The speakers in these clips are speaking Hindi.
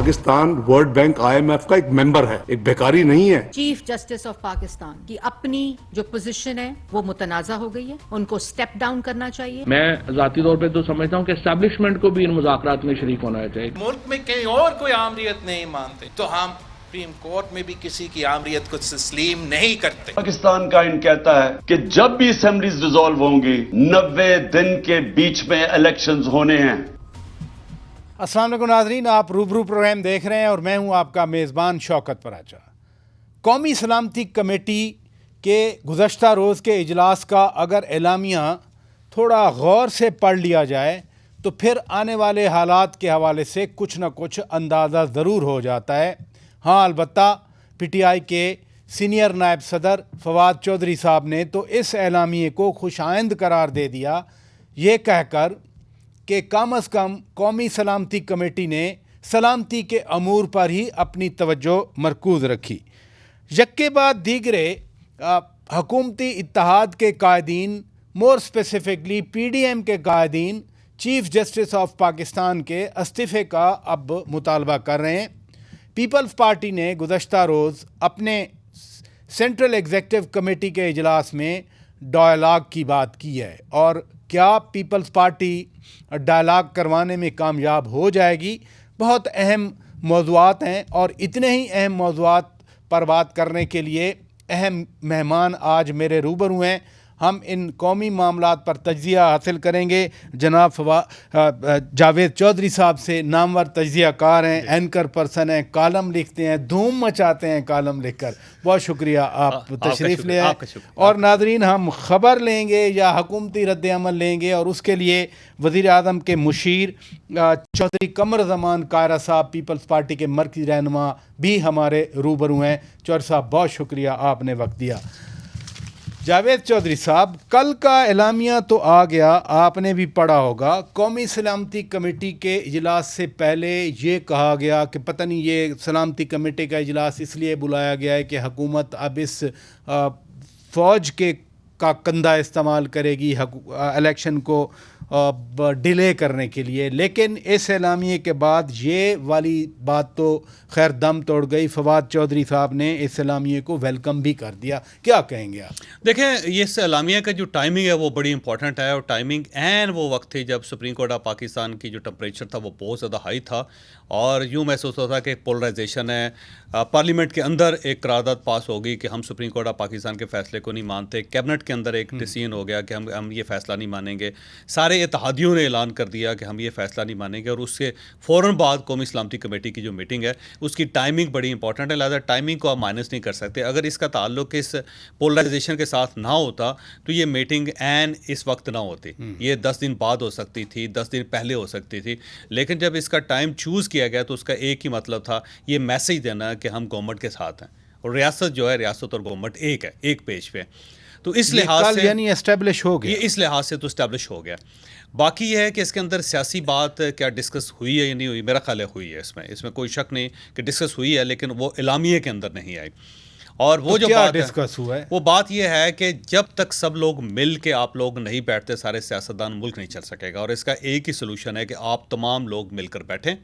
पाकिस्तान वर्ल्ड बैंक IMF का एक मेंबर है, एक बेकारी नहीं है। चीफ जस्टिस ऑफ पाकिस्तान की अपनी जो पोजीशन है वो मुतनाज़ा हो गई है, उनको स्टेप डाउन करना चाहिए। मैं जाती तौर पे तो समझता हूँ कि एस्टैब्लिशमेंट को भी इन मुज़ाकरात में शरीक होना चाहिए। मुल्क में कहीं और कोई आमरीत नहीं मानते तो हम सुप्रीम कोर्ट में भी किसी की आमरीत को तस्लीम नहीं करते। पाकिस्तान का इन कहता है कि जब भी असेंबलीज डिसॉल्व होंगी 90 दिन के बीच में इलेक्शंस होने हैं। अस्सलाम वालेकुम नाज़रीन, आप रूबरू प्रोग्राम देख रहे हैं और मैं हूं आपका मेज़बान शौकत पराचा। कौमी सलामती कमेटी के गुज़श्ता रोज़ के इजलास का अगर एलामिया थोड़ा गौर से पढ़ लिया जाए तो फिर आने वाले हालात के हवाले से कुछ न कुछ अंदाज़ा ज़रूर हो जाता है। हाँ, अलबत्ता PTI के सीनियर नायब सदर फवाद चौधरी साहब ने तो इस एलामिये को खुशाइंद करार दे दिया, ये कहकर कि कम अज़ कम कौमी सलामती कमेटी ने सलामती के अमूर पर ही अपनी तवज्जो मरकूज़ रखी। यक्के बाद दीगरे हुकूमती इत्तेहाद के कायदीन, मोर स्पेसिफिकली PDM के कायदीन चीफ जस्टिस ऑफ पाकिस्तान के इस्तीफ़े का अब मुतालबा कर रहे हैं। पीपल्स पार्टी ने गुज़श्ता रोज़ अपने सेंट्रल एग्जीक्यूटिव कमेटी के इजलास में डायलॉग की बात की है और क्या पीपल्स पार्टी डायलॉग करवाने में कामयाब हो जाएगी। बहुत अहम मौज़ूआत हैं और इतने ही अहम मौज़ूआत पर बात करने के लिए अहम मेहमान आज मेरे रूबरू हैं। हम इन कौमी मामलात पर तज्ज़िया हासिल करेंगे। जनाब जावेद चौधरी साहब से, नामवर तज्ज़िया कार हैं, एंकर पर्सन हैं, कालम लिखते हैं, धूम मचाते हैं कालम लिखकर। बहुत शुक्रिया आप तशरीफ़ ले आए। और नादरीन, हम ख़बर लेंगे या हुकूमती रद्द-ए-अमल लेंगे और उसके लिए वज़ीर आज़म के मुशीर चौधरी कमर ज़मान कायरा साहब, पीपल्स पार्टी के मरकज़ी रहनुमा भी हमारे रूबरू हैं। चौधरी साहब, बहुत शुक्रिया, आपने वक्त दिया। जावेद चौधरी साहब, कल का एलामिया तो आ गया, आपने भी पढ़ा होगा। कौमी सलामती कमेटी के इजलास से पहले ये कहा गया कि पता नहीं ये सलामती कमेटी का इजलास इसलिए बुलाया गया है कि हुकूमत अब इस फ़ौज का कंधा इस्तेमाल करेगी इलेक्शन को डिले करने के लिए। लेकिन इस एलामिये के बाद ये वाली बात तो खैर दम तोड़ गई। फवाद चौधरी साहब ने इस एलामिये को वेलकम भी कर दिया। क्या कहेंगे आप? देखें, ये इस एलामिया का जो टाइमिंग है वो बड़ी इंपॉर्टेंट है और टाइमिंग एंड वो वक्त थी जब सुप्रीम कोर्ट ऑफ पाकिस्तान की जो टेम्परेचर था वो बहुत ज़्यादा हाई था और यूँ महसूस होता था कि पोलराइजेशन है। पार्लियामेंट के अंदर एक करारदाद पास हो गई कि हम सुप्रीम कोर्ट ऑफ पाकिस्तान के फ़ैसले को नहीं मानते। कैबिनेट के अंदर एक डिसीजन हो गया कि हम ये फ़ैसला नहीं मानेंगे। सारे इत्तेहादियों ने ऐलान कर दिया कि हम ये फ़ैसला नहीं मानेंगे और उसके फ़ौरन बाद कौमी सलामती कमेटी की जो मीटिंग है उसकी टाइमिंग बड़ी इंपॉर्टेंट है। लिहाजा टाइमिंग को आप माइनस नहीं कर सकते। अगर इसका ताल्लुक इस पोलराइजेशन के साथ ना होता तो ये मीटिंग एन इस वक्त ना होती, ये 10 दिन बाद हो सकती थी, 10 दिन पहले हो सकती थी। लेकिन जब इसका टाइम चूज़ किया गया तो उसका एक ही मतलब था, ये मैसेज देना कि हम गवर्नमेंट के साथ हैं और रियासत जो है, रियासत और गवर्नमेंट एक है, एक पेज पे। तो इस लिहाज से यानी एस्टेब्लिश हो गया, ये इस लिहाज से तो एस्टेब्लिश हो गया। बाकी ये है कि इसके अंदर सियासी बात क्या डिस्कस हुई है या नहीं हुई, मेरा ख्याल है हुई है। इसमें कोई शक नहीं कि डिस्कस हुई है, लेकिन वो एलामिये के अंदर नहीं आई। और वो तो जो क्या बात डिस्कस हुआ है, वो बात ये है कि जब तक सब लोग मिल के आप लोग नहीं बैठते, सारे सियासतदान, मुल्क नहीं चल सकेगा। और इसका एक ही सोल्यूशन है कि आप तमाम लोग मिलकर बैठें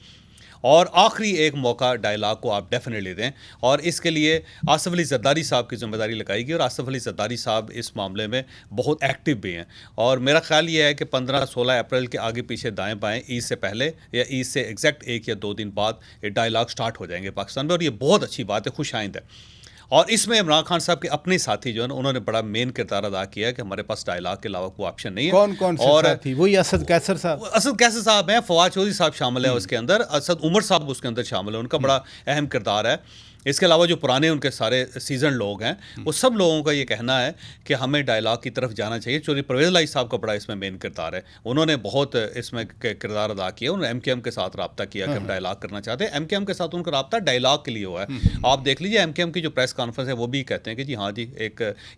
और आखिरी एक मौका डायलॉग को आप डेफिनेटली दें। और इसके लिए आसिफ अली ज़रदारी साहब की जिम्मेदारी लगाएगी और आसिफ अली ज़रदारी साहब इस मामले में बहुत एक्टिव भी हैं। और मेरा ख्याल ये है कि 15-16 अप्रैल के आगे पीछे दाएं बाएं ईद से पहले या ईद से एग्जैक्ट 1 या 2 दिन बाद ये डायलॉग स्टार्ट हो जाएंगे पाकिस्तान में और ये बहुत अच्छी बात है, खुशाइंद है। और इसमें इमरान खान साहब के अपने साथी जो है उन्होंने बड़ा मेन किरदार अदा किया है कि हमारे पास डायलॉग के अलावा कोई ऑप्शन नहीं है। कौन से और साथी? वही असद कैसर साहब, असद कैसर साहब हैं, फवाद चौधरी साहब शामिल है उसके अंदर, असद उमर साहब उसके अंदर शामिल है, उनका बड़ा अहम किरदार है। इसके अलावा जो पुराने उनके सारे सीजन लोग हैं वो सब लोगों का ये कहना है कि हमें डायलॉग की तरफ जाना चाहिए। चौधरी परवेज़ इलाही साहब का बड़ा इसमें मेन किरदार है, उन्होंने बहुत इसमें किरदार अदा किया। उन्होंने MKM के साथ रब्ता किया कि हम डायलॉग करना चाहते हैं। MKM के साथ उनका रब्ता डायलॉग के लिए हुआ है। आप देख लीजिए MKM की जो प्रेस कॉन्फ्रेंस है वो भी कहते हैं कि जी हाँ जी,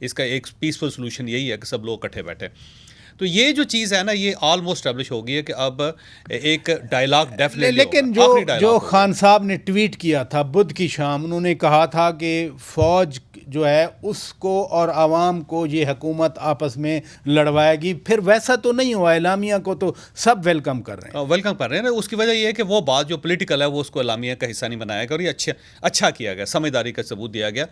इसका एक पीसफुल सोल्यूशन यही है कि सब लोग इकट्ठे बैठे। तो ये जो चीज़ है ना, ये ऑलमोस्ट स्टैब्लिश हो गई है कि अब एक डायलॉग डेफिनेटली लेकिन जो खान साहब ने ट्वीट किया था बुध की शाम, उन्होंने कहा था कि फ़ौज जो है उसको और आवाम को ये हुकूमत आपस में लड़वाएगी, फिर वैसा तो नहीं हुआ। एलामिया को तो सब वेलकम कर रहे हैं। वेलकम कर रहे हैं ना, उसकी वजह ये है कि वो बात जो पॉलिटिकल है वो उसको एलामिया का हिस्सा नहीं बनाया गया, और ये अच्छा किया गया, समझदारी का सबूत दिया गया।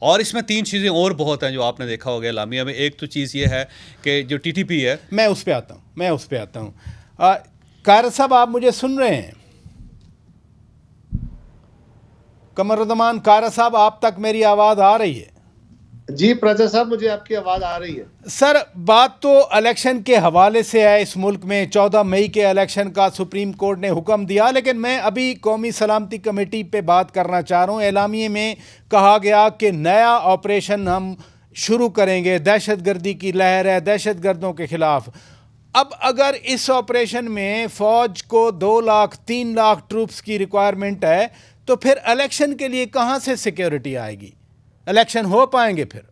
और इसमें 3 चीज़ें और बहुत हैं जो आपने देखा होगा एलामिया में। एक तो चीज़ ये है कि जो TTP है, मैं उस पर आता हूँ। कार साहब, आप मुझे सुन रहे हैं? कमरुद्दमान कार साहब, आप तक मेरी आवाज़ आ रही है? जी प्रजा साहब, मुझे आपकी आवाज़ आ रही है। सर, बात तो इलेक्शन के हवाले से है। इस मुल्क में 14 मई के इलेक्शन का सुप्रीम कोर्ट ने हुक्म दिया, लेकिन मैं अभी कौमी सलामती कमेटी पे बात करना चाह रहा हूँ। एलामिये में कहा गया कि नया ऑपरेशन हम शुरू करेंगे, दहशतगर्दी की लहर है, दहशतगर्दों के खिलाफ। अब अगर इस ऑपरेशन में फ़ौज को 2 लाख 3 लाख ट्रूप्स की रिक्वायरमेंट है, तो फिर इलेक्शन के लिए कहाँ से सिक्योरिटी आएगी? इलेक्शन हो पाएंगे फिर?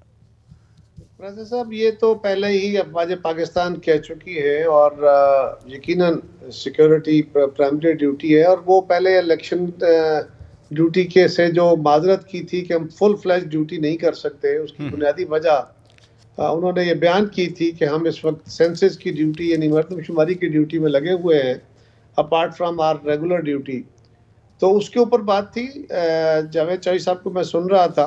प्रजा साहब, ये तो पहले ही अफवाज पाकिस्तान कह चुकी है, और यकीनन सिक्योरिटी प्राइमरी ड्यूटी है, और वो पहले इलेक्शन ड्यूटी के से जो माजरत की थी कि हम फुल फ्लैश ड्यूटी नहीं कर सकते, उसकी बुनियादी वजह उन्होंने ये बयान की थी कि हम इस वक्त सेंसस की ड्यूटी यानी मरदमशुमारी की ड्यूटी में लगे हुए हैं, apart from our regular duty. तो उसके ऊपर बात थी। जावेद चौधरी साहब को मैं सुन रहा था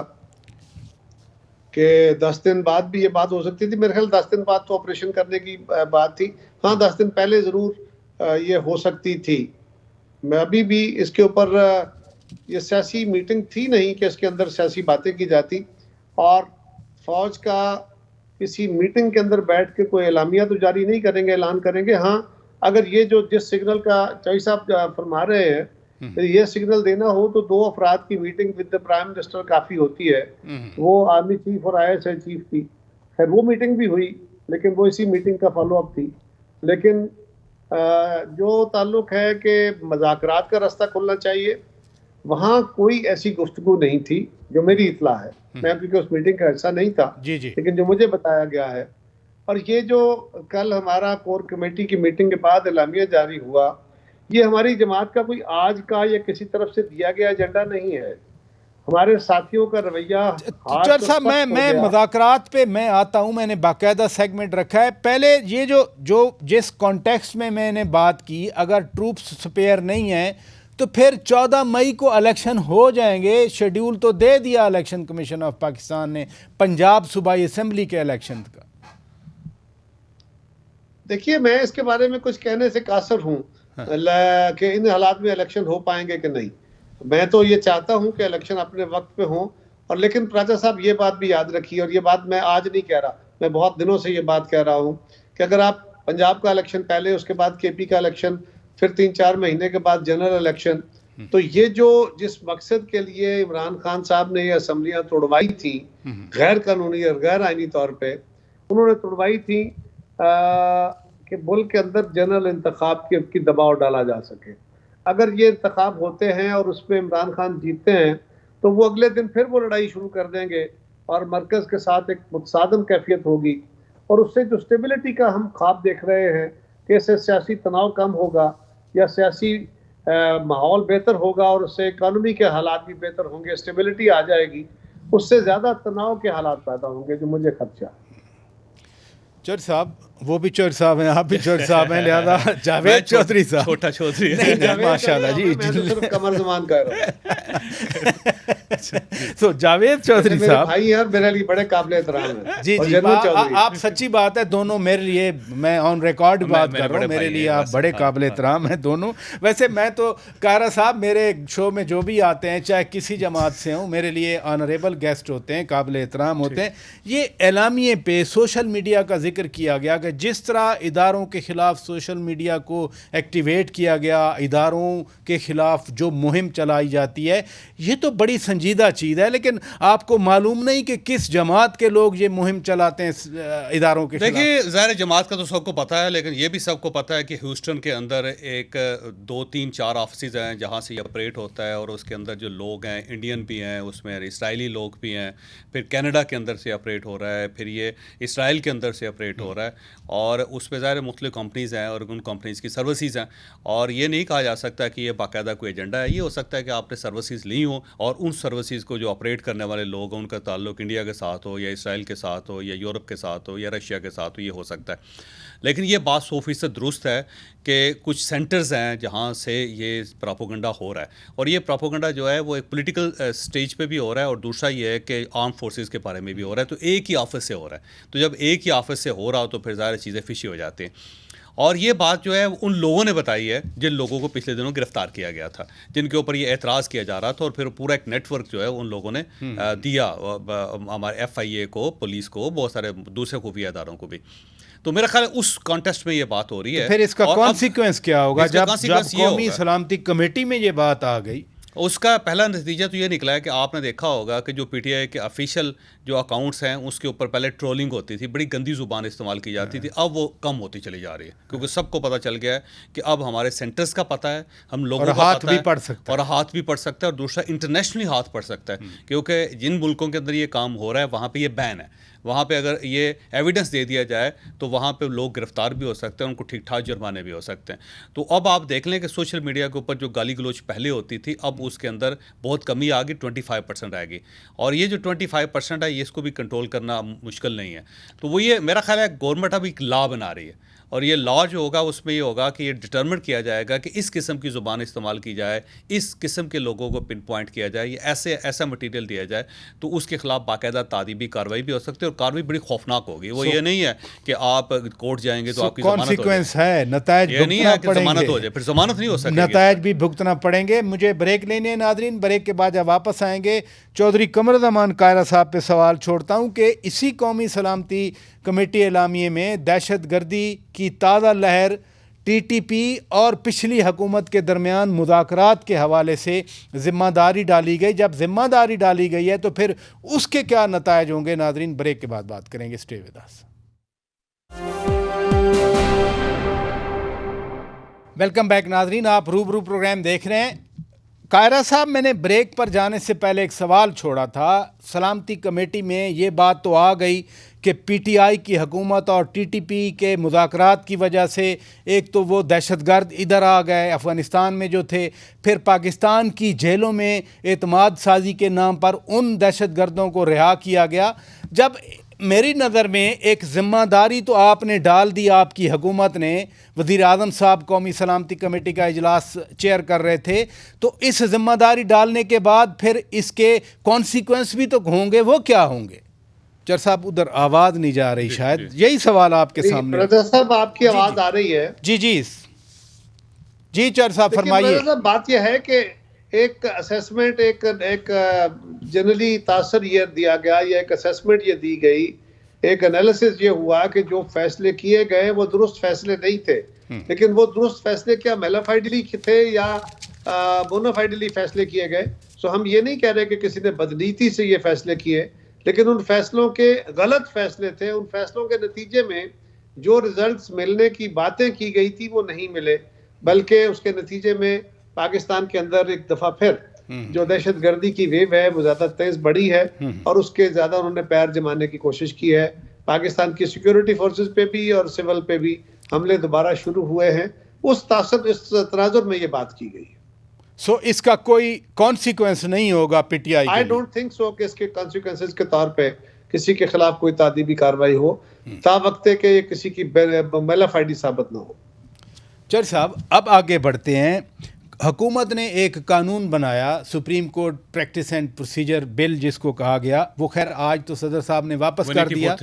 कि 10 दिन बाद भी ये बात हो सकती थी। मेरे ख्याल 10 दिन बाद तो ऑपरेशन करने की बात थी। हाँ, 10 दिन पहले ज़रूर ये हो सकती थी। मैं अभी भी इसके ऊपर ये सियासी मीटिंग थी नहीं कि इसके अंदर सियासी बातें की जाती, और फ़ौज का किसी मीटिंग के अंदर बैठ के कोई एलामिया तो जारी नहीं करेंगे, ऐलान करेंगे। हाँ, अगर ये जो जिस सिग्नल का चौधरी साहब फरमा रहे हैं, ये सिग्नल देना हो तो 2 अफराद की meeting with the prime minister काफ़ी होती है। वो आर्मी चीफ और ISI चीफ थी। खैर, वो मीटिंग भी हुई, लेकिन वो इसी मीटिंग का फॉलो अप थी। लेकिन जो ताल्लुक है कि मज़ाकरात का रास्ता खुलना चाहिए, वहाँ कोई ऐसी गुफ्तगू नहीं थी जो मेरी इत्ला है। मैं क्योंकि उस मीटिंग का हिस्सा नहीं था, जी। लेकिन जो मुझे बताया गया है, और ये जो कल हमारा कोर कमेटी की मीटिंग के बाद एलामिया जारी हुआ, ये हमारी जमात का कोई आज का या किसी तरफ से दिया गया एजेंडा नहीं है। हमारे साथियों का रवैया। चौधरी साहब, मैं मुज़ाकरात पे मैं आता हूँ। मैंने बाकायदा सेगमेंट रखा है। पहले ये जो जिस कॉन्टेक्स्ट में मैंने बात की, अगर ट्रूप्स स्पेयर नहीं है तो फिर 14 मई को इलेक्शन हो जाएंगे। शेड्यूल तो दे दिया इलेक्शन कमीशन ऑफ पाकिस्तान ने पंजाब सूबाई असम्बली के इलेक्शन का। देखिए, मैं इसके बारे में कुछ कहने से कासर हूँ कि इन हालात में इलेक्शन हो पाएंगे कि नहीं। मैं तो ये चाहता हूँ कि इलेक्शन अपने वक्त पे हो। और लेकिन प्राचा साहब, ये बात भी याद रखिए, और ये बात मैं आज नहीं कह रहा, मैं बहुत दिनों से ये बात कह रहा हूँ कि अगर आप पंजाब का इलेक्शन पहले, उसके बाद KP का इलेक्शन, फिर 3-4 महीने के बाद जनरल इलेक्शन, तो ये जो जिस मकसद के लिए इमरान खान साहब ने ये असम्बलियाँ तोड़वाई थी गैर कानूनी और गैर आईनी तौर पर, उन्होंने तोड़वाई थी कि मुल्क के अंदर जनरल इंतखाब की दबाव डाला जा सके। अगर ये इंतखाब होते हैं और उसमें इमरान खान जीतते हैं, तो वो अगले दिन फिर वो लड़ाई शुरू कर देंगे और मरकज़ के साथ एक मुतसादम कैफियत होगी, और उससे जो स्टेबिलिटी का हम ख्वाब देख रहे हैं कि इससे सियासी तनाव कम होगा या सियासी माहौल बेहतर होगा और उससे इकानमी के हालात भी बेहतर होंगे, स्टेबिलिटी आ जाएगी, उससे ज़्यादा तनाव के हालात पैदा होंगे, जो मुझे खदशा है। चौधरी साहब, वो भी चौधरी साहब हैं, आप भी चौधरी साहब हैं, लिहाजा जावेद चौधरी साहब, छोटा चौधरी माशाल्लाह जी, कमरुद्दमान कह रहा हूं। तो जावेद चौधरी साहब भाई यार, मेरे लिए बड़े काबिल एहतराम है। जी। आप सच्ची बात है, दोनों मेरे लिए, मैं ऑन रिकॉर्ड बात कर रहा हूँ, मेरे लिए आप बड़े काबिल एहतराम हैं दोनों। वैसे मैं तो कारा साहब, मेरे शो में जो भी आते हैं, चाहे किसी जमात से हों, मेरे लिए ऑनरेबल गेस्ट होते हैं, काबिल एहतराम होते हैं। ये एलामिये पे सोशल मीडिया का जिक्र किया गया कि जिस तरह इदारों के ख़िलाफ़ सोशल मीडिया को एक्टिवेट किया गया, इदारों के ख़िलाफ़ जो मुहिम चलाई जाती है, ये तो बड़ी संजीदा चीज़ है। लेकिन आपको मालूम नहीं कि किस जमात के लोग ये मुहिम चलाते हैं इदारों के खिलाफ? देखिए, ज़ाहिर जमात का तो सबको पता है, लेकिन ये भी सबको पता है कि ह्यूस्टन के अंदर एक 2-3-4 ऑफिस हैं जहाँ से ये ऑपरेट होता है, और उसके अंदर जो लोग हैं इंडियन भी हैं, उसमें इसराइली लोग भी हैं, फिर कनाडा के अंदर से ऑपरेट हो रहा है, फिर ये इसराइल के अंदर से ऑपरेट ऑपरेट हो रहा है, और उस पर ज़ाहिर मुख्तलिफ कंपनीज़ हैं और उन कंपनीज़ की सर्विसेज हैं, और ये नहीं कहा जा सकता कि ये बाकायदा कोई एजेंडा है। ये हो सकता है कि आपने सर्विसेज ली हो और उन सर्विसेज को जो ऑपरेट करने वाले लोग हैं उनका ताल्लुक इंडिया के साथ हो या इसराइल के साथ हो या यूरोप के साथ हो या रशिया के साथ हो, ये हो सकता है। लेकिन ये बात 100% दुरुस्त है कि कुछ सेंटर्स हैं जहाँ से ये प्रोपेगेंडा हो रहा है, और ये प्रोपेगेंडा जो है वो एक पॉलिटिकल स्टेज पे भी हो रहा है, और दूसरा ये है कि आर्म फोर्सेस के बारे में भी हो रहा है। तो एक ही ऑफिस से हो रहा है, तो जब एक ही ऑफिस से हो रहा हो तो फिर ज़ाहिर चीज़ें फिशी हो जाती हैं। और ये बात जो है उन लोगों ने बताई है जिन लोगों को पिछले दिनों गिरफ्तार किया गया था, जिनके ऊपर ये एतराज़ किया जा रहा था, और फिर पूरा एक नेटवर्क जो है उन लोगों ने दिया हमारे FIA को, पुलिस को, बहुत सारे दूसरे खुफिया इदारों को भी। तो मेरा ख्याल है उस कॉन्टेस्ट में ये बात हो रही है। तो फिर इसका कॉन्सिक्वेंस क्या होगा जब कौमी सलामती कमेटी में ये बात आ गई? उसका पहला नतीजा तो ये निकला है कि आपने देखा होगा कि जो PTI के ऑफिशियल जो अकाउंट्स हैं उसके ऊपर पहले ट्रोलिंग होती थी, बड़ी गंदी ज़ुबान इस्तेमाल की जाती थी, अब वो कम होती चली जा रही है, क्योंकि सबको पता चल गया है कि अब हमारे सेंटर्स का पता है, हम लोगों को हाथ पता भी है, पढ़ सकता है, और हाथ भी पढ़ सकता है, और दूसरा इंटरनेशनली हाथ पढ़ सकता है, क्योंकि जिन मुल्कों के अंदर ये काम हो रहा है वहाँ पर ये बैन है। वहाँ पे अगर ये एविडेंस दे दिया जाए तो वहाँ पे लोग गिरफ्तार भी हो सकते हैं, उनको ठीक ठाक जुर्माने भी हो सकते हैं। तो अब आप देख लें कि सोशल मीडिया के ऊपर जो गाली गलोच पहले होती थी, अब उसके अंदर बहुत कमी आ गई, 25% आएगी, और ये जो 25% है ये इसको भी कंट्रोल करना मुश्किल नहीं है। तो वो ये मेरा ख्याल है गवर्नमेंट अब एक लॉ बना रही है, और ये लॉ जो होगा उसमें ये होगा कि ये डिटर्मिन किया जाएगा कि इस किस्म की ज़ुबान इस्तेमाल की जाए, इस किस्म के लोगों को पिन पॉइंट किया जाए, ये ऐसा मटीरियल दिया जाए, तो उसके खिलाफ बाकायदा तादीबी कार्रवाई भी हो सकती है, और कार्रवाई बड़ी खौफनाक होगी। वो ये नहीं है कि आप कोर्ट जाएंगे तो आपकी कॉन्सिक्वेंस है, नतायज ये नहीं है कि जमानत हो जाए, फिर जमानत नहीं हो सकती, नतायज भी भुगतना पड़ेंगे। मुझे ब्रेक लेने हैं नाजरीन, ब्रेक के बाद जब वापस आएंगे चौधरी कमरुज़्ज़मान कायरा साहब पे सवाल छोड़ता हूँ कि इसी कौमी सलामती कमेटी एलामिये में दहशतगर्दी की ताज़ा लहर TTP और पिछली हुकूमत के दरमियान मुज़ाकरात के हवाले से ज़िम्मेदारी डाली गई। जब ज़िम्मेदारी डाली गई है तो फिर उसके क्या नतायज होंगे, नाजरीन ब्रेक के बाद बात करेंगे। Stay with us. Welcome back नाजरीन, आप रूबरू प्रोग्राम देख रहे हैं। कायरा साहब, मैंने ब्रेक पर जाने से पहले एक सवाल छोड़ा था। सलामती कमेटी में ये बात तो आ गई कि PTI की हुकूमत और TTP के मुज़ाकरात की वजह से एक तो वो दहशतगर्द इधर आ गए अफ़गानिस्तान में जो थे, फिर पाकिस्तान की जेलों में एतमाद साजी के नाम पर उन दहशतगर्दों को रिहा किया गया। जब मेरी नज़र में एक ज़िम्मेदारी तो आपने डाल दी, आपकी हुकूमत ने, वज़ीर आज़म साहब कौमी सलामती कमेटी का इजलास चेयर कर रहे थे, तो इस ज़िम्मेदारी डालने के बाद फिर इसके कॉन्सिक्वेंस भी तो होंगे, वो क्या होंगे? चर साहब उधर आवाज़ नहीं जा रही, शायद यही सवाल आपके सामने। रजा साहब आपकी आवाज़ आ रही है? जी जी जी चर साहब फरमाइए। बात यह है कि एक असेसमेंट, एक जनरली तासर ये दिया गया, या एक असेसमेंट ये दी गई, एक एनालिसिस ये हुआ कि जो फैसले किए गए वो दुरुस्त फैसले नहीं थे। लेकिन वो दुरुस्त फैसले क्या मेलाफाइडली थे या बोनाफाइडली फैसले किए गए? सो हम ये नहीं कह रहे कि किसी ने बदनीति से ये फैसले किए, लेकिन उन फैसलों के गलत फैसले थे। उन फैसलों के नतीजे में जो रिजल्ट्स मिलने की बातें की गई थी वो नहीं मिले, बल्कि उसके नतीजे में पाकिस्तान के अंदर एक दफ़ा फिर जो दहशतगर्दी की वेव है वो ज़्यादा तेज़ बढ़ी है, और उसके ज़्यादा उन्होंने पैर जमाने की कोशिश की है। पाकिस्तान की सिक्योरिटी फोर्सेस पे भी और सिविल पे भी हमले दोबारा शुरू हुए हैं। उस तनाजुर में ये बात की गई। सो इसका कोई कॉन्सिक्वेंस नहीं होगा PTI? I don't think so कि इसके कॉन्सिक्वेंसेस के तौर पे किसी के खिलाफ कोई तादीबी कार्रवाई हो, तावक्ते के ये किसी की मेलाफाइडी साबित ना हो। चर साहब, अब आगे बढ़ते हैं। हुकूमत ने एक कानून बनाया, supreme court practice and procedure bill जिसको कहा गया, वो खैर आज तो सदर साहब ने वापस कर दिया,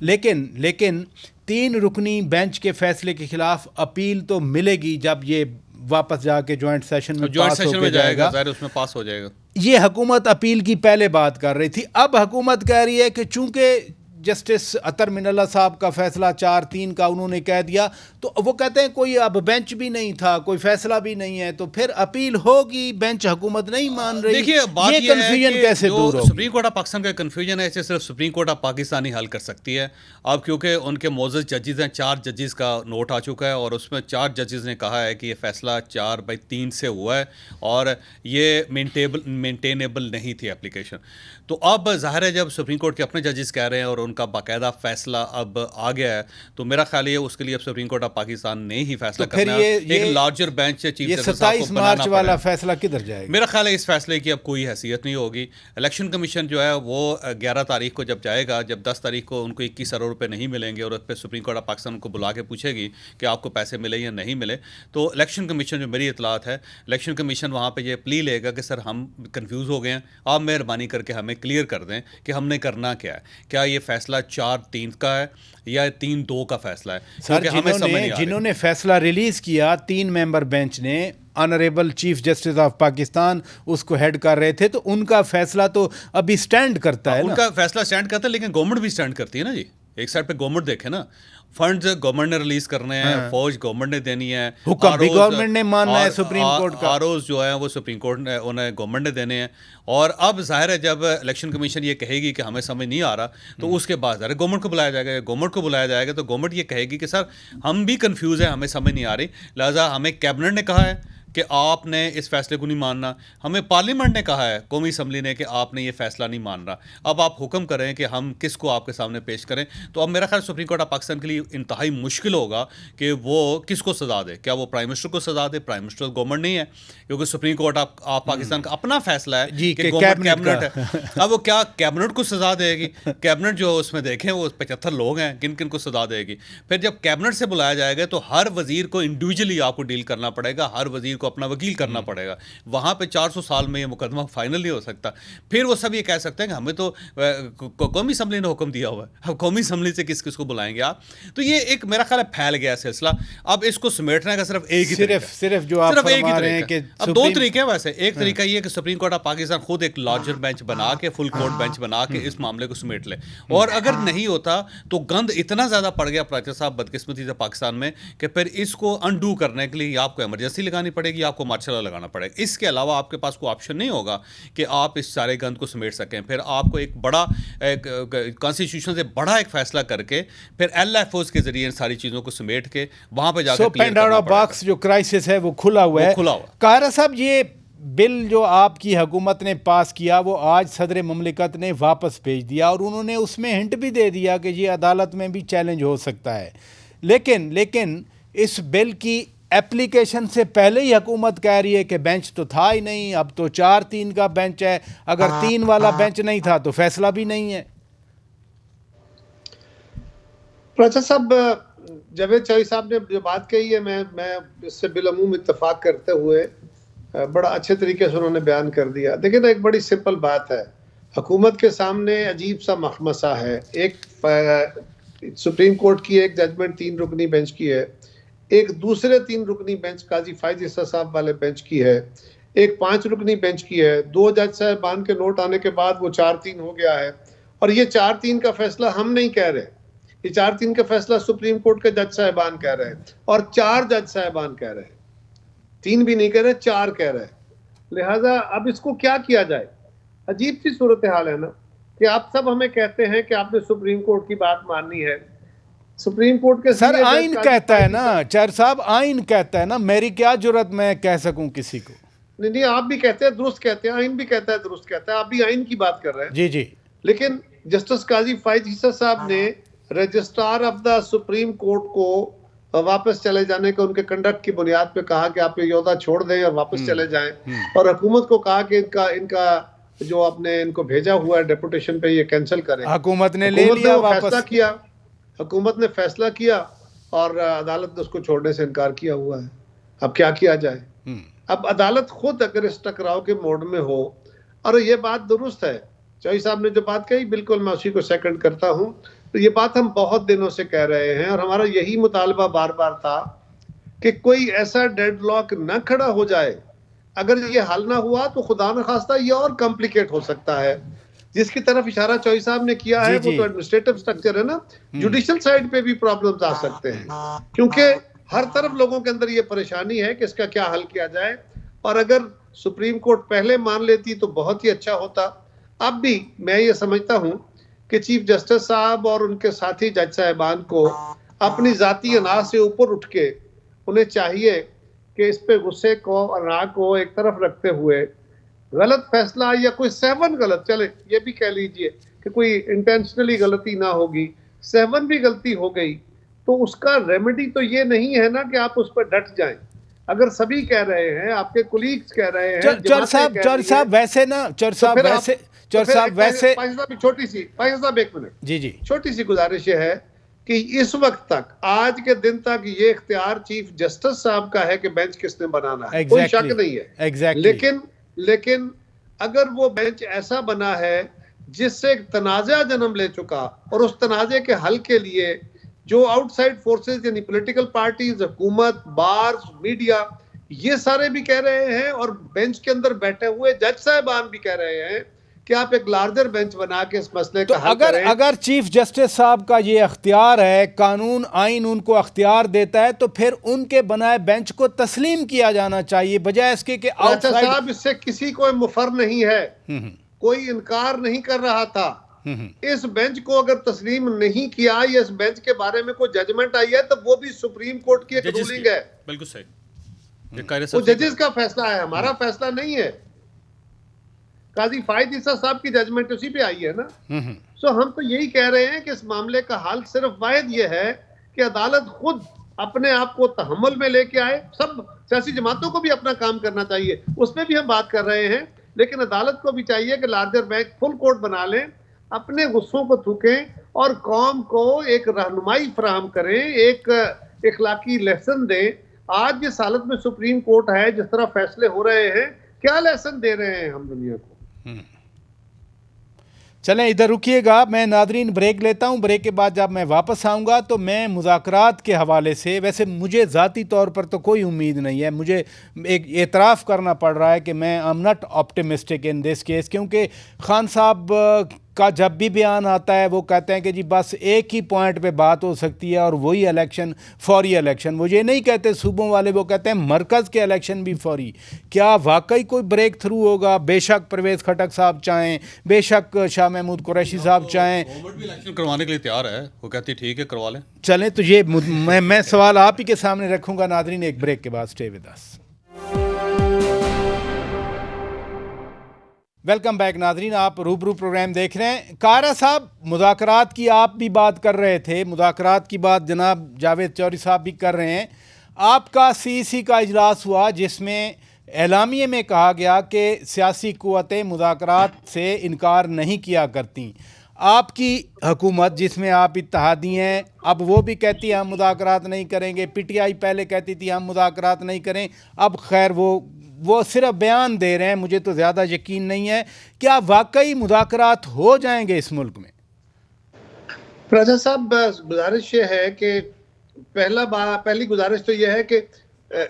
लेकिन 3 रुकनी बेंच के फैसले के खिलाफ अपील तो मिलेगी जब ये वापस जाके जॉइंट सेशन में जाएगा, उसमें पास हो जाएगा। ये हुकूमत अपील की पहले बात कर रही थी, अब हुकूमत कह रही है कि चूंकि जस्टिस अतर मिनल्ला साहब का फैसला 4-3 का उन्होंने कह दिया, तो वो कहते हैं कोई अब बेंच भी नहीं था, कोई फैसला भी नहीं है, तो फिर अपील होगी, बेंच हुकूमत नहीं मान रही। देखिए बात ये कंफ्यूजन कैसे दूर होगी? सुप्रीम कोर्ट ऑफ पाकिस्तान का कंफ्यूजन है, इसे सिर्फ सुप्रीम कोर्ट ऑफ पाकिस्तान ही हल कर सकती है। अब क्योंकि उनके मोअज़्ज़ज़ जजेस हैं, 4 जजेस का नोट आ चुका है, और उसमें 4 जजेस ने कहा है कि ये फैसला 4/3 से हुआ है और ये मेंटेनेबल नहीं थी एप्लीकेशन। तो अब ज़ाहिर है जब सुप्रीम कोर्ट के अपने जजेस कह रहे हैं और उनका बाकायदा फैसला अब आ गया है, तो मेरा ख्याल है उसके लिए अब सुप्रीम कोर्ट ऑफ पाकिस्तान ने ही फैसला तो फिर करना है। एक लार्जर बेंच चीफ ये जस्टिस साहब को 27 बनाना मार्च वाला पड़ेगा। फैसला किधर जाएगा? मेरा ख्याल है इस फैसले की अब कोई हैसियत नहीं होगी। इलेक्शन कमीशन जो है वो 11 तारीख को जब जाएगा, जब 10 तारीख को उनको 21 अरब रुपये नहीं मिलेंगे और उस पर सुप्रीम कोर्ट ऑफ पाकिस्तान को बुला के पूछेगी कि आपको पैसे मिले या नहीं मिले, तो इलेक्शन कमीशन, जो मेरी इतलात है, इलेक्शन कमीशन वहाँ पे ये प्ली लेगा कि सर हम कंफ्यूज हो गए हैं, आप मेहरबानी करके हमें क्लियर कर दें कि हमने करना क्या है। क्या ये फैसला 4-3 का है या 3-2 का फैसला है? सर, हमें समझ नहीं आ रही। जिन्होंने फैसला रिलीज किया 3 मेंबर बेंच ने, honourable chief justice of Pakistan उसको हेड कर रहे थे, तो उनका फैसला तो अभी स्टैंड करता है ना? उनका फैसला स्टैंड करता है, लेकिन गवर्नमेंट भी स्टैंड करती है ना जी। एक साइड पे गवर्नमेंट देखे ना, फंड्स गवर्नमेंट ने रिलीज करने हैं, फौज गवर्नमेंट ने देनी है, हुक्म भी गवर्नमेंट ने मानना है सुप्रीम कोर्ट का, आरओज जो है वो सुप्रीम कोर्ट ने, उन्हें गवर्नमेंट ने देने हैं। और अब जाहिर है जब इलेक्शन कमीशन ये कहेगी कि हमें समझ नहीं आ रहा, तो उसके बाद ज़ाहिर गवर्नमेंट को बुलाया जाएगा। गवर्नमेंट को बुलाया जाएगा तो गवर्नमेंट ये कहेगी कि सर हम भी कंफ्यूज हैं, हमें समझ नहीं आ रही, लिहाजा हमें कैबिनेट ने कहा है कि आपने इस फैसले को नहीं मानना, हमें पार्लियामेंट ने कहा है, कौमी असम्बली ने, कि आपने ये फैसला नहीं मान रहा। अब आप हुक्म करें कि हम किसको आपके सामने पेश करें। तो अब मेरा ख्याल सुप्रीम कोर्ट ऑफ पाकिस्तान के लिए इंतहाई मुश्किल होगा कि वो किसको सजा दे। क्या वो प्राइम मिनिस्टर को सजा दे? प्राइम मिनिस्टर गवर्नमेंट नहीं है, क्योंकि सुप्रीम कोर्ट ऑफ पाकिस्तान का अपना फैसला है जी, कि कैबिनेट है। अब वो क्या कैबिनेट को सजा देगी? कैबिनेट जो उसमें देखें वो 75 लोग हैं, किन किन को सजा देगी? फिर जब कैबिनेट से बुलाया जाएगा तो हर वजीर को इंडिविजुअली आपको डील करना पड़ेगा, हर वजीर को अपना वकील करना पड़ेगा। वहां पे 400 साल में ये मुकदमा फाइनल नहीं हो सकता। फिर वो सब ये कह सकते हैं कि हमें तो कौमी असम्बली ने हुक्म दिया हुआ है, अब कौमी असम्बली से किस किस को बुलाएंगे आप? तो ये एक मेरा ख्याल है फैल गया सिलसिला। अब इसको समेटने का सिर्फ एक ही सिर्फ जो आप फरमा रहे हैं कि अब 2 तरीके हैं वैसे। एक तरीका ये कि सुप्रीम कोर्ट ऑफ पाकिस्तान खुद एक लार्जर बेंच बना के, फुल कोर्ट बेंच बना के इस मामले को समेट ले। और अगर नहीं होता तो गंद इतना ज्यादा पड़ गया प्राचा साहब बदकिस्मती से पाकिस्तान में कि फिर इसको अनडू करने के लिए आपको इमरजेंसी लगानी पड़ेगी, आपको मार्शल लगाना पड़ेगा। इसके अलावा आपके पास कोई ऑप्शन नहीं होगा कि आप इस सारे गंद को समेट सकें। फिर आपको एक बड़ा कॉन्स्टिट्यूशन से बड़ा एक फैसला करके फिर LFOs के जरिए इन सारी चीज़ों को समेट के वहाँ पे जाकर पेंडोरा बॉक्स जो क्राइसिस है वो खुला हुआ है। कारा साहब, ये बिल जो आपकी हुकूमत ने पास किया वो आज सदर मुमलिकत ने वापस भेज दिया और उन्होंने उसमें हिंट भी दे दिया कि ये अदालत में भी चैलेंज हो सकता है। लेकिन इस बिल की एप्लीकेशन से पहले ही हुकूमत कह रही है कि बेंच तो था ही नहीं, अब तो 4-3 का बेंच है। अगर 3 वाला बेंच नहीं था तो फैसला भी नहीं है। प्राचा साहब, जावेद चौधरी साहब ने जो बात कही है, मैं इससे बिलअमूम इत्तफाक करते हुए बड़ा अच्छे तरीके से उन्होंने बयान कर दिया। देखिए ना, एक बड़ी सिंपल बात है, हुकूमत के सामने अजीब सा मखमसा है। एक सुप्रीम कोर्ट की एक जजमेंट 3 रुकनी बेंच की है, एक दूसरे 3 रुकनी बेंच काजी फायज ईसा साहब वाले बेंच की है, एक 5 रुकनी बेंच की है। 2 जज साहबान के नोट आने के बाद वो 4-3 हो गया है। और ये 4-3 का फैसला हम नहीं कह रहे, ये 4-3 का फैसला सुप्रीम कोर्ट के जज साहबान कह रहे हैं और 4 जज साहबान कह रहे हैं, 3 भी नहीं कह रहे, 4 कह रहे हैं। लिहाजा अब इसको क्या किया जाए? अजीब सी सूरत हाल है ना कि आप सब हमें कहते हैं कि आपने सुप्रीम कोर्ट की बात माननी है। सुप्रीम कोर्ट के सर आइन कहता है ना, चार साहब आइन कहता है ना, मेरी क्या जुर्रत मैं कह सकूं किसी को? नहीं, आप भी कहते हैं दुरुस्त कहते हैं, आइन भी कहता है दुरुस्त कहता है, आप भी आइन की बात कर रहे हैं। जी। लेकिन जस्टिस काजी फायज ईसा साहब ने registrar of the supreme court को वापस चले जाने का उनके कंडक्ट की बुनियाद पे कहा कि आप ये योदा छोड़ दें और वापस चले जाएं, और हुकूमत को कहा कि इनका जो आपने इनको भेजा हुआ है डेपुटेशन पे ये कैंसिल करें। हुकूमत ने ले लिया, फैसला किया, हुकूमत ने फैसला किया और अदालत ने उसको छोड़ने से इनकार किया हुआ है। अब क्या किया जाए? अब अदालत खुद अगर इस टकराव के मोड में हो, और ये बात दुरुस्त है, चौधरी साहब ने जो बात कही बिल्कुल मैं उसी को सेकंड करता हूं। तो ये बात हम बहुत दिनों से कह रहे हैं और हमारा यही मुतालबा बार बार था कि कोई ऐसा डेडलॉक न खड़ा हो जाए। अगर ये हल ना हुआ तो खुदा न खास्ता ये और कॉम्प्लिकेट हो सकता है। जिसकी तरफ इशारा चौधरी साहब ने किया है वो तो एडमिनिस्ट्रेटिव स्ट्रक्चर है ना, जुडिशियल साइड पे भी प्रॉब्लम्स आ सकते हैं, क्योंकि हर तरफ लोगों के अंदर ये परेशानी है कि इसका क्या हल किया जाए। और अगर सुप्रीम कोर्ट पहले मान लेती तो बहुत ही अच्छा होता। अब भी मैं ये समझता हूं कि चीफ जस्टिस साहब और उनके साथी जज साहबान को अपनी जाती अना से ऊपर उठ के उन्हें चाहिए कि इस पे गुस्से को और राग को एक तरफ रखते हुए गलत फैसला या कोई 7 गलत, चले ये भी कह लीजिए कि कोई इंटेंशनली गलती ना होगी, 7 भी गलती हो गई तो उसका रेमेडी तो ये नहीं है ना कि आप उस पर डट जाएं। अगर सभी कह रहे हैं, आपके कुलीग्स कह रहे हैं, चौर साहब वैसे ना चौर साहब वैसे छोटी सी एक मिनट जी छोटी सी गुजारिश ये है कि इस वक्त तक, आज के दिन तक ये इख्तियार चीफ जस्टिस साहब का है कि बेंच किसने बनाना है, कोई शक नहीं है। लेकिन अगर वो बेंच ऐसा बना है जिससे एक तनाज़ा जन्म ले चुका और उस तनाज़े के हल के लिए जो आउटसाइड फोर्सेस यानी पॉलिटिकल पार्टीज, हुकूमत, बार, मीडिया, ये सारे भी कह रहे हैं और बेंच के अंदर बैठे हुए जज साहिबान भी कह रहे हैं कि आप एक लार्जर बेंच बना के इस मसले का हल करें। अगर चीफ जस्टिस साहब का ये अख्तियार है, कानून आइन उनको अख्तियार देता है, तो फिर उनके बनाए बेंच को तस्लीम किया जाना चाहिए, बजाय इसके कि आउटसाइड। साहब, इससे किसी को मुफर नहीं है, कोई इनकार नहीं कर रहा था। इस बेंच को अगर तस्लीम नहीं किया या इस बेंच के बारे में कोई जजमेंट आई है तो वो भी सुप्रीम कोर्ट की एक रूलिंग है। बिल्कुल सही, वो जजेस का फैसला है, हमारा फैसला नहीं है। काजी फायद ईसा साहब की जजमेंट उसी पे आई है ना। सो हम तो यही कह रहे हैं कि इस मामले का हल सिर्फ वाहिद ये है कि अदालत खुद अपने आप को तहम्मुल में लेके आए। सब सियासी जमातों को भी अपना काम करना चाहिए, उसमें भी हम बात कर रहे हैं, लेकिन अदालत को भी चाहिए कि लार्जर बेंच फुल कोर्ट बना लें, अपने गुस्सों को थूकें और कौम को एक रहनुमाई फराहम करें, एक इखलाकी लेसन दें। आज जिस हालत में सुप्रीम कोर्ट है, जिस तरह फैसले हो रहे हैं, क्या लेसन दे रहे हैं हम दुनिया को। चलें, इधर रुकिएगा, मैं नादरीन ब्रेक लेता हूं। ब्रेक के बाद जब मैं वापस आऊंगा तो मैं मुज़ाकरात के हवाले से, वैसे मुझे ज़ाती तौर पर तो कोई उम्मीद नहीं है, मुझे एक एतराफ़ करना पड़ रहा है कि मैं I am not optimistic in this case, क्योंकि खान साहब का जब भी बयान आता है वो कहते हैं कि जी बस एक ही पॉइंट पे बात हो सकती है और वही इलेक्शन, फौरी इलेक्शन। वो ये नहीं कहते सूबों वाले, वो कहते हैं मरकज़ के इलेक्शन भी फौरी। क्या वाकई कोई ब्रेक थ्रू होगा? बेशक परवेज़ खटक साहब चाहें, बेशक शाह महमूद कुरैशी साहब चाहें, गवर्नमेंट भी इलेक्शन करवाने के लिए तैयार है, वो कहती ठीक है करवा लें। चलें, तो ये मैं सवाल आप ही के सामने रखूँगा नादरीन, एक ब्रेक के बाद। Stay with us. Welcome back Nadreen, आप रूबरू प्रोग्राम देख रहे हैं। कारा साहब, मुज़ाकरात की आप भी बात कर रहे थे, मुज़ाकरात की बात जनाब जावेद चौधरी साहब भी कर रहे हैं। आपका सीईसी का इजलास हुआ जिसमें एलामिये में कहा गया कि सियासी क़ुव्वतें मुज़ाकरात से इनकार नहीं किया करती। आपकी हुकूमत जिसमें आप इत्तेहादी हैं, अब वो भी कहती है हम मुज़ाकरात नहीं करेंगे। पीटीआई पहले कहती थी हम मुज़ाकरात नहीं करें, अब खैर वो सिर्फ बयान दे रहे हैं, मुझे तो ज़्यादा यकीन नहीं है। क्या वाकई मुज़ाकरात हो जाएंगे इस मुल्क में? राजा साहब, गुजारिश ये है कि पहली गुजारिश तो यह है कि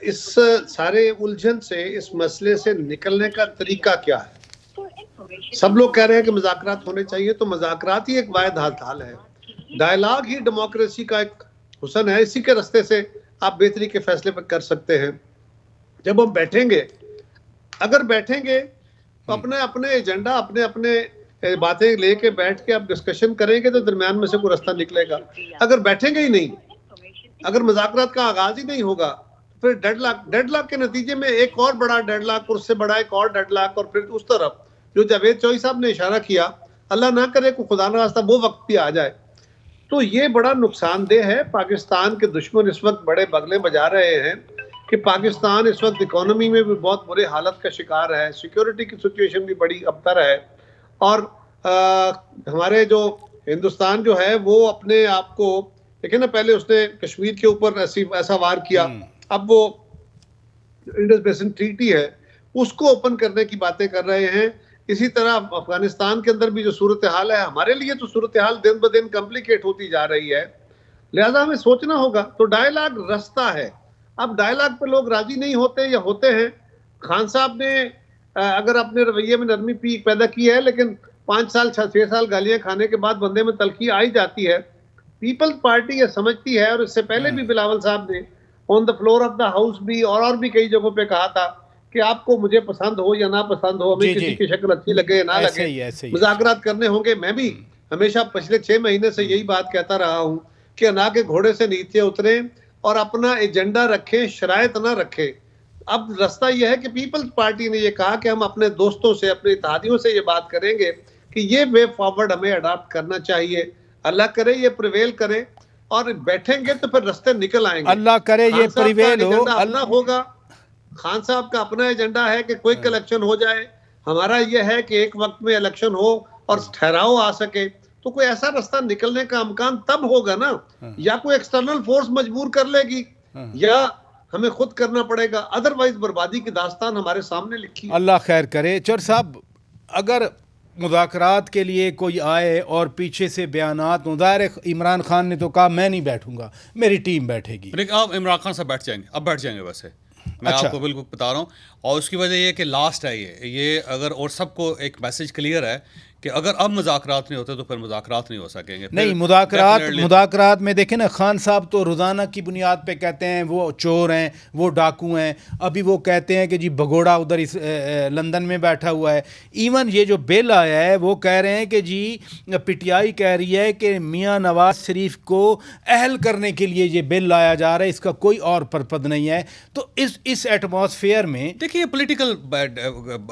इस सारे उलझन से, इस मसले से निकलने का तरीका क्या है। सब लोग कह रहे हैं कि मुज़ाकरात होने चाहिए, तो मुज़ाकरात ही एक वाहिद हल है। डायलॉग ही डेमोक्रेसी का एक हुसन है, इसी के रास्ते से आप बेहतरी के फैसले पर कर सकते हैं। जब हम बैठेंगे, अगर बैठेंगे तो अपने अपने एजेंडा, अपने अपने बातें लेके बैठ के आप डिस्कशन करेंगे तो दरमियान में से कोई रास्ता निकलेगा। अगर बैठेंगे ही नहीं, अगर मुज़ाकरात का आगाज ही नहीं होगा, फिर डेडलॉक के नतीजे में एक और बड़ा डेडलॉक, उससे बड़ा एक और डेडलॉक, और फिर उस तरफ जो जावेद चौधरी साहब ने इशारा किया, अल्लाह ना करे को खुदा न खास्ता वो वक्त भी आ जाए, तो ये बड़ा नुकसानदेह है। पाकिस्तान के दुश्मन इस वक्त बड़े बगले बजा रहे हैं कि पाकिस्तान इस वक्त इकोनॉमी में भी बहुत बुरे हालत का शिकार है, सिक्योरिटी की सिचुएशन भी बड़ी अबतर है, और हमारे जो हिंदुस्तान जो है वो अपने आप को, देखिए ना, पहले उसने कश्मीर के ऊपर ऐसा वार किया, अब वो इंडस बेसिन ट्रीटी है उसको ओपन करने की बातें कर रहे हैं। इसी तरह अफगानिस्तान के अंदर भी जो सूरत हाल है, हमारे लिए तो सूरत हाल दिन ब दिन कॉम्प्लिकेट होती जा रही है, लिहाजा हमें सोचना होगा। तो डायलॉग रास्ता है। अब डायलॉग पे लोग राजी नहीं होते या होते हैं। खान साहब ने अगर अपने रवैये में नरमी पैदा की है, लेकिन 5 साल 6 साल गालियां खाने के बाद बंदे में तलखी आई जाती है। पीपल्स पार्टी ये समझती है, और इससे पहले भी बिलावल साहब ने on the floor of the house भी और भी कई जगहों पे कहा था कि आपको मुझे पसंद हो या ना पसंद हो, हमें किसी की शक्ल अच्छी लगे या ना लगे, मुज़ाकरात करने होंगे। मैं भी हमेशा पिछले 6 महीने से यही बात कहता रहा हूँ कि अना के घोड़े से नीचे उतरे और अपना एजेंडा रखें, शरायत ना रखें। अब रास्ता यह है कि पीपल्स पार्टी ने यह कहा कि हम अपने दोस्तों से, अपने इत्तेहादियों से ये बात करेंगे कि ये वे फॉरवर्ड हमें अडॉप्ट करना चाहिए। अल्लाह करे ये प्रिवेल करे और बैठेंगे तो फिर रास्ते निकल आएंगे। अल्लाह करे ये प्रिवेल हो। अल्लाह होगा, खान साहब का अपना एजेंडा है कि क्विक इलेक्शन हो जाए, हमारा यह है कि एक वक्त में इलेक्शन हो और ठहराव आ सके। तो कोई ऐसा रास्ता निकलने का इम्कान तब होगा ना, या कोई एक्सटर्नल फोर्स मजबूर कर लेगी या हमें खुद करना पड़ेगा, अदरवाइज बर्बादी की दास्तान हमारे सामने लिखी है। अल्लाह खैर करे। चौर साहब, अगर मुज़ाकरात के लिए कोई आए और पीछे से बयानात हों, ज़ाहिर है इमरान खान ने तो कहा मैं नहीं बैठूंगा, मेरी टीम बैठेगी। लेकिन अब इमरान खान साहब बैठ जाएंगे, अब बैठ जाएंगे वैसे, मैं अच्छा। आपको बिल्कुल बता रहा हूँ। और उसकी वजह ये कि लास्ट है ये अगर, और सबको एक मैसेज क्लियर है कि अगर अब मुज़ाकरात नहीं होते तो फिर मुज़ाकरात नहीं हो सकेंगे। नहीं, मुज़ाकरात में देखें ना, खान साहब तो रोज़ाना की बुनियाद पे कहते हैं वो चोर हैं, वो डाकू हैं। अभी वो कहते हैं कि जी भगोड़ा उधर इस लंदन में बैठा हुआ है। इवन ये जो बिल आया है वो कह रहे हैं कि जी पीटीआई कह रही है कि मियां नवाज शरीफ को अहल करने के लिए ये बिल लाया जा रहा है, इसका कोई और पर्पज़ नहीं है। तो इस एटमॉस्फेयर में देखिए पॉलिटिकल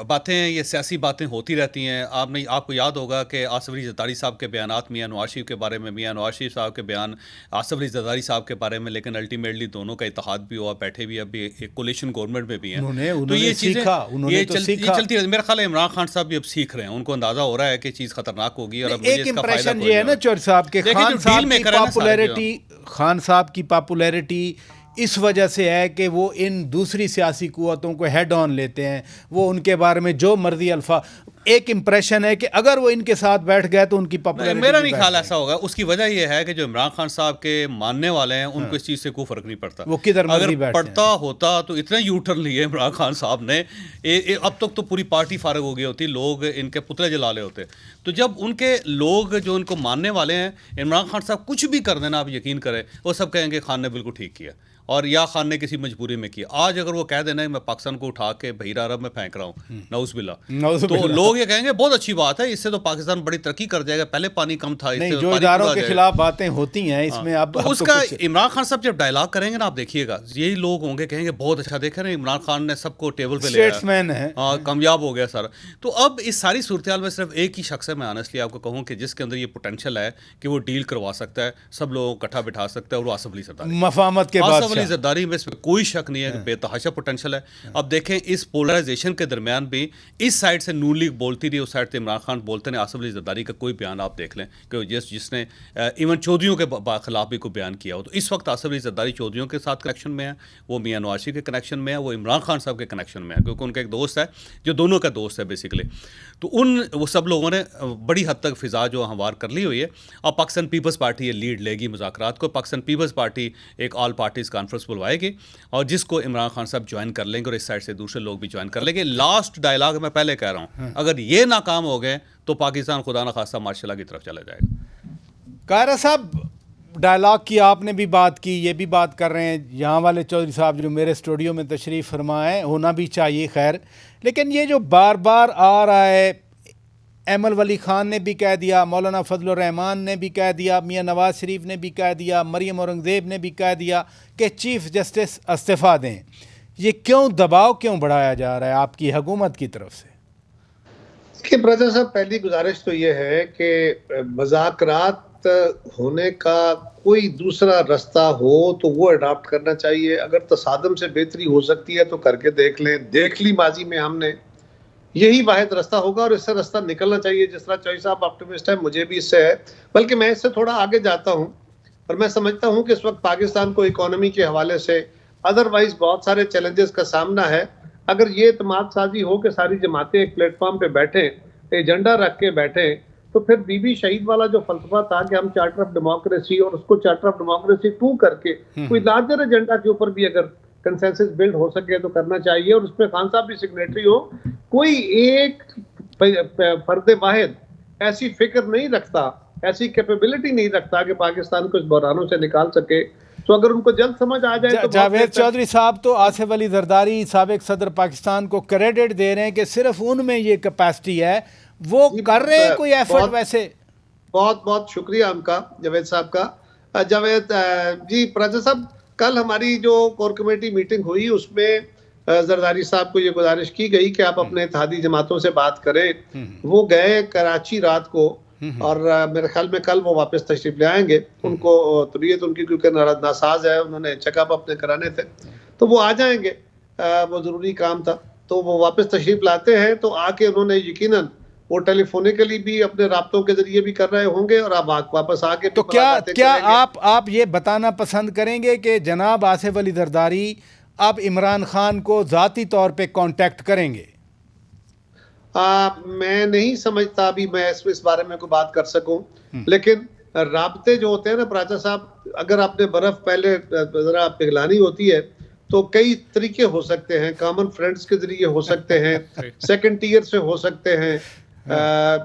बातें, ये सियासी बातें होती रहती हैं। आपको याद होगा कि आसिफ अली ज़रदारी साहब के बयानात मियां नवाज शरीफ के बारे में, मियां नवाज शरीफ साहब के बयान आसिफ अली ज़रदारी साहब के बारे में, लेकिन अल्टीमेटली दोनों का इत्तेहाद भी हुआ, बैठे भी अभी एक कोलिशन गवर्नमेंट में भी हैं। तो ये चीज़ें चलती है। मेरा ख्याल है इमरान खान साहब भी अब सीख रहे हैं, उनको अंदाजा हो रहा है कि चीज़ खतरनाक होगी। और एक इंप्रेशन ये है ना चौर साहब के, खान साहब की पॉपुलैरिटी इस वजह से है कि वो इन दूसरी सियासी कुव्वतों को हेड ऑन लेते हैं, वो उनके बारे में जो मर्जी अल्फा, एक इंप्रेशन है कि अगर वो इनके साथ बैठ गए तो उनकी पॉपुलैरिटी। मेरा नहीं ख्याल ऐसा होगा। उसकी वजह यह है कि जो इमरान खान साहब के मानने वाले हैं उनको इस चीज़ से कोई फर्क नहीं पड़ता। वो किधर अगर पड़ता होता तो इतने यू टर्न लिए इमरान खान साहब ने, अब तक तो पूरी पार्टी फारग हो गई होती, लोग इनके पुतले जला ले होते। तो जब उनके लोग जो इनको मानने वाले हैं, इमरान खान साहब कुछ भी कर देना, आप यकीन करें, वो सब कहेंगे खान ने बिल्कुल ठीक किया, और या खान ने किसी मजबूरी में किया। आज अगर वो कह देना मैं पाकिस्तान को उठा के बहीरा अरब में फेंक रहा हूँ, नौज़ुबिल्लाह, तो लोग ये कहेंगे बहुत अच्छी बात है, इससे तो पाकिस्तान बड़ी तरक्की कर जाएगा, पहले पानी कम था। नहीं, जो इदारों के खिलाफ बातें होती हैं इसमें अब तो उसका इमरान खान साहब जब डायलॉग करेंगे ना, आप देखिएगा यही लोग होंगे कहेंगे बहुत अच्छा, देखे ना इमरान खान ने सबको टेबल पे ले आया, कामयाब हो गया सारा। तो अब इस सारी सूरत में सिर्फ एक ही शख्स है, मैं ऑनेस्टली आपको कहूँ कि जिसके अंदर ये पोटेंशियल है कि वो डील करवा सकता है, सब लोगों को इकट्ठा बिठा सकता है, और वो आसिफ अली ज़रदारी। मफाहमत के बाद आसिफ अली ज़रदारी में कोई शक नहीं है कि बेतहाशा पोटेंशियल है। अब देखें इस पोलराइजेशन के दरमियान भी इस साइड से नून लीग बोलती रही, उस साइड से इमरान खान बोलते हैं। आसिफ अली ज़रदारी का कोई बयान आप देख लें कि जिसने इवन चौधरियों के खिलाफ भी कोई बयान किया हो, तो इस वक्त आसिफ अली ज़रदारी चौधरियों के साथ कनेक्शन में है, वो मियां नवाज शरीफ के कनेक्शन में है, वो इमरान खान साहब के कनेक्शन में है, क्योंकि उनका एक दोस्त है जो दोनों का दोस्त है बेसिकली। तो वो सब लोगों ने बड़ी हद तक फिजा जो हमवार कर ली हुई है। अब पाकिस्तान पीपल्स पार्टी ये लीड लेगी मुज़ाकरात को। पाकिस्तान पीपल्स पार्टी एक ऑल पार्टीज कॉन्फ्रेंस बुलवाएगी और जिसको इमरान खान साहब ज्वाइन कर लेंगे, और इस साइड से दूसरे लोग भी ज्वाइन कर लेंगे। लास्ट डायलॉग मैं पहले कह रहा हूँ, अगर ये नाकाम हो गए तो पाकिस्तान खुदा न खास्ता मार्शल की तरफ चला जाएगा। कायरा साहब, डायलॉग की आपने भी बात की, ये भी बात कर रहे हैं, यहाँ वाले चौधरी साहब जो मेरे स्टूडियो में तशरीफ़ फरमाए, होना भी चाहिए खैर। लेकिन ये जो बार बार आ रहा है, एमल वली खान ने भी कह दिया, मौलाना फजलुर रहमान ने भी कह दिया, मियां नवाज शरीफ ने भी कह दिया, मरियम औरंगज़ेब ने भी कह दिया कि चीफ़ जस्टिस इस्तीफ़ा दें। ये क्यों दबाव क्यों बढ़ाया जा रहा है आपकी हुकूमत की तरफ से? देखिए ब्रदर साहब, पहली गुजारिश तो ये है कि मुज़ाकरात होने का कोई दूसरा रास्ता हो तो वो अडॉप्ट करना चाहिए। अगर तसादम से बेहतरी हो सकती है तो करके देख लें, देख ली माजी में हमने, यही वाहिद रास्ता होगा और इससे रास्ता निकलना चाहिए। जिस तरह चौधरी साहब ऑप्टिमिस्ट है, मुझे भी इससे है, बल्कि मैं इससे थोड़ा आगे जाता हूँ और मैं समझता हूँ कि इस वक्त पाकिस्तान को इकोनॉमी के हवाले से अदरवाइज बहुत सारे चैलेंजेस का सामना है। अगर ये इत्मीनान साजी हो कि सारी जमातें एक प्लेटफॉर्म पे बैठें, एजेंडा रख के बैठें, तो फिर बीबी शहीद वाला जो फलसफा था कि हम चार्टर ऑफ डेमोक्रेसी और उसको चार्टर ऑफ डेमोक्रेसी 2 करके कोई लार्जर एजेंडा के ऊपर भी अगर कंसेंसस बिल्ड हो सके तो करना चाहिए, और उसमें खान साहब भी सिग्नेटरी हो। कोई एक फर्द वाहिद ऐसी फिक्र नहीं रखता, ऐसी कैपेबिलिटी नहीं रखता कि पाकिस्तान को इस बहरानों से निकाल सके। तो अगर उनको जल्द समझ आ जाए तो जावेद चौधरी साहब तो आसिफ अली ज़रदारी साबिक सदर पाकिस्तान को क्रेडिट दे रहे हैं कि सिर्फ उनमें ये कैपेसिटी है, वो कर रहे हैं कोई एफर्ट? वैसे बहुत बहुत शुक्रिया उनका, जावेद साहब का। जावेद जी, प्रजा साहब, कल हमारी जो कोर कमेटी मीटिंग हुई उसमें जरदारी साहब को ये गुजारिश की गई कि आप अपने इत्तेहादी जमातों से बात करें। वो गए कराची रात को और मेरे ख्याल में कल वो वापस तशरीफ ले आएंगे। उनको तबीयत उनकी क्योंकि नासाज है, उन्होंने चेकअप अपने कराने थे, तो वो आ जाएंगे। वो ज़रूरी काम था, तो वो वापस तशरीफ लाते हैं। तो आके उन्होंने यकीनन वो टेलीफोनिकली भी अपने राब्तों के जरिए भी कर रहे होंगे और आप वापस आके तो क्या आप ये बताना पसंद करेंगे कि जनाब आसिफ अली जरदारी आप इमरान खान को ज़ाती तौर पे कांटेक्ट करेंगे? मैं नहीं समझता अभी मैं इस बारे में कोई बात कर सकूं, लेकिन राब्ते जो होते हैं ना प्राचा साहब, अगर आपने बर्फ पहले जरा पिघलानी होती है तो कई तरीके हो सकते हैं। कॉमन फ्रेंड्स के जरिए हो सकते हैं, सेकंड टीयर से हो सकते हैं,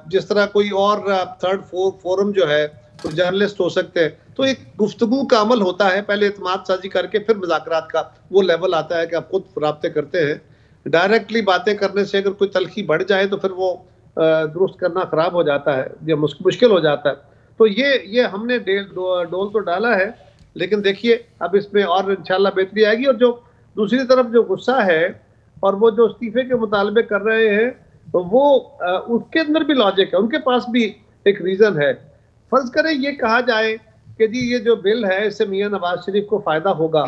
जिस तरह कोई और थर्ड फोरम जो है तो जर्नलिस्ट हो सकते हैं। तो एक गुफ्तगू का अमल होता है, पहले इत्मीनान साजी करके फिर मुज़ाकरात का वो लेवल आता है कि आप खुद राब्ते करते हैं। डायरेक्टली बातें करने से अगर कोई तलखी बढ़ जाए तो फिर वो दुरुस्त करना खराब हो जाता है या मुश्किल हो जाता है। तो ये हमने डोल तो डाला है, लेकिन देखिए अब इसमें और इंशाल्लाह बेहतरी आएगी। और जो दूसरी तरफ जो गुस्सा है और वो जो इस्तीफे के मुतालबे कर रहे हैं, तो वो उसके अंदर भी लॉजिक है, उनके पास भी एक रीजन है। फर्ज करें ये कहा जाए कि जी ये जो बिल है इससे मियां नवाज शरीफ को फायदा होगा,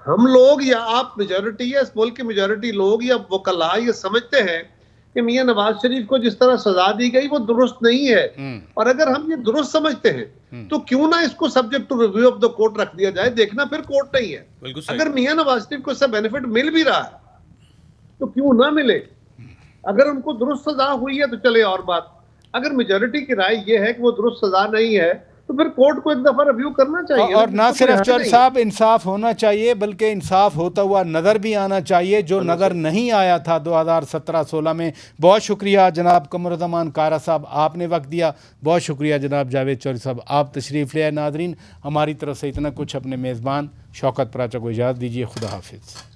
हम लोग या आप मेजॉरिटी या इस मुल्क की मेजॉरिटी लोग या वकला ये समझते हैं कि मियां नवाज शरीफ को जिस तरह सजा दी गई वो दुरुस्त नहीं है। और अगर हम ये दुरुस्त समझते हैं तो क्यों ना इसको subject to review of the court रख दिया जाए, देखना फिर कोर्ट नहीं है। अगर मियां नवाज शरीफ को इससे बेनिफिट मिल भी रहा है तो क्यों ना मिले। अगर उनको दुरुस्त सजा हुई है तो चले और बात, अगर मेजॉरिटी की राय ये है कि वो दुरुस्त सजा नहीं है तो फिर कोर्ट को एक दफा रिव्यू करना चाहिए। और ना सिर्फ चौधरी साहब इंसाफ होना चाहिए बल्कि इंसाफ होता हुआ नज़र भी आना चाहिए, जो नज़र नहीं आया था 2017-16 में। बहुत शुक्रिया जनाब कमरुज़्ज़मान कारा साहब, आपने वक्त दिया। बहुत शुक्रिया जनाब जावेद चौधरी साहब, आप तशरीफ़ ले आए। नाज़रीन, हमारी तरफ से इतना कुछ। अपने मेज़बान शौकत पराचा को इजाज़त दीजिए। खुदा हाफिज़।